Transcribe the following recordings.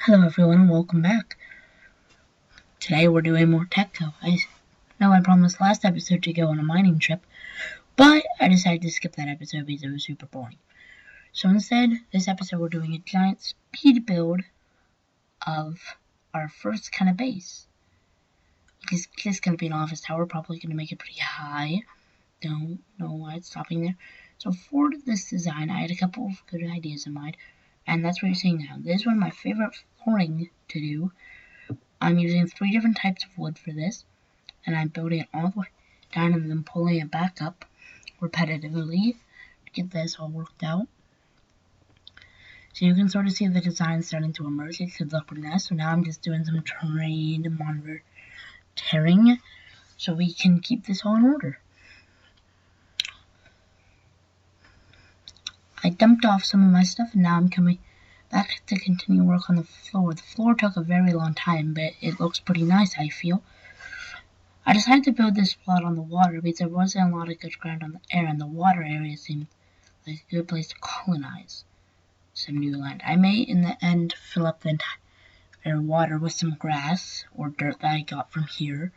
Hello everyone and welcome back. Today we're doing more Techco. I know I promised last episode to go on a mining trip, but I decided to skip that episode because it was super boring. So instead, this episode we're doing a giant speed build of our first kind of base. Because this is going to be an office tower, probably going to make it pretty high. Don't know why it's stopping there. So for this design, I had a couple of good ideas in mind, and that's what you're seeing now. This is one of my favorite flooring to do. I'm using 3 different types of wood for this, and I'm building it all the way down and then pulling it back up repetitively to get this all worked out. So you can sort of see the design starting to emerge. It could look pretty nice. So now I'm just doing some terrain monitoring so we can keep this all in order. I dumped off some of my stuff and now I'm coming back to continue work on the floor. The floor took a very long time, but it looks pretty nice, I feel. I decided to build this plot on the water because there wasn't a lot of good ground on the air, and the water area seemed like a good place to colonize some new land. I may, in the end, fill up the entire water with some grass or dirt that I got from here,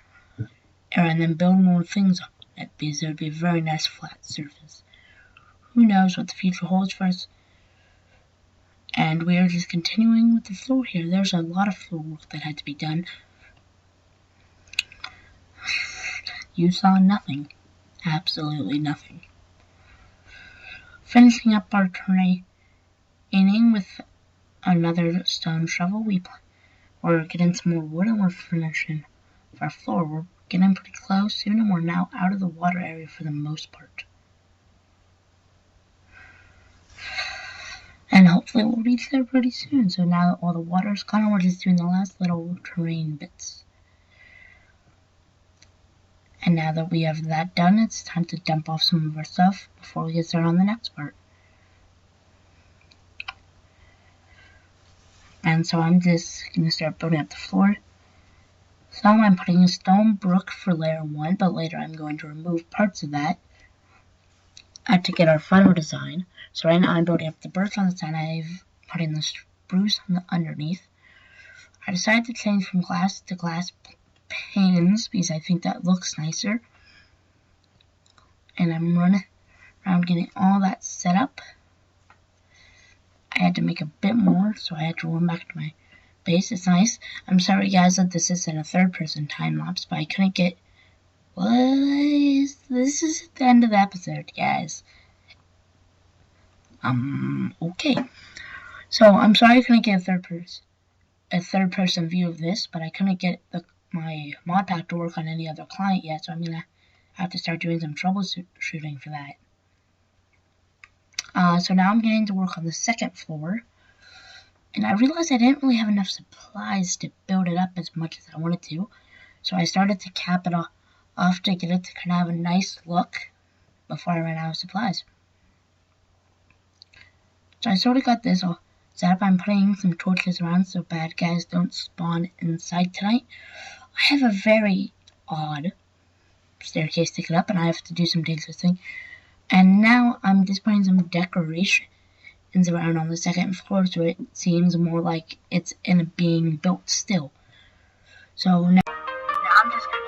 and then build more things on it because it would be a very nice flat surface. Who knows what the future holds for us? And we are just continuing with the floor here. There's a lot of floor work that had to be done. You saw nothing. Absolutely nothing. Finishing up our terraining with another stone shovel. We're getting some more wood and we're finishing our floor. We're getting pretty close soon and we're now out of the water area for the most part. And hopefully we'll reach there pretty soon. So now that all the water's gone, we're just doing the last little terrain bits. And now that we have that done, it's time to dump off some of our stuff before we get started on the next part. And so I'm just going to start building up the floor. So I'm putting a stone brook for layer 1, but later I'm going to remove parts of that to get our final design. So right now I'm building up the birch on the side. I've put in the spruce on the underneath. I decided to change from glass to glass panes because I think that looks nicer. And I'm running around getting all that set up. I had to make a bit more, so I had to run back to my base. It's nice. I'm sorry guys that this isn't a third-person time-lapse, but I couldn't get... This is the end of the episode, guys. Okay. So, I'm sorry I couldn't get a third-person view of this, but I couldn't get my mod pack to work on any other client yet, so I'm gonna have to start doing some troubleshooting for that. So now I'm getting to work on the second floor, and I realized I didn't really have enough supplies to build it up as much as I wanted to, so I started to cap it off to get it to kind of have a nice look before I ran out of supplies. So I sort of got this all set up. I'm putting some torches around so bad guys don't spawn inside tonight. I have a very odd staircase to get up, and I have to do some dangerous thing. And now I'm just putting some decorations around on the second floor so it seems more like it's being built still. So now I'm just going to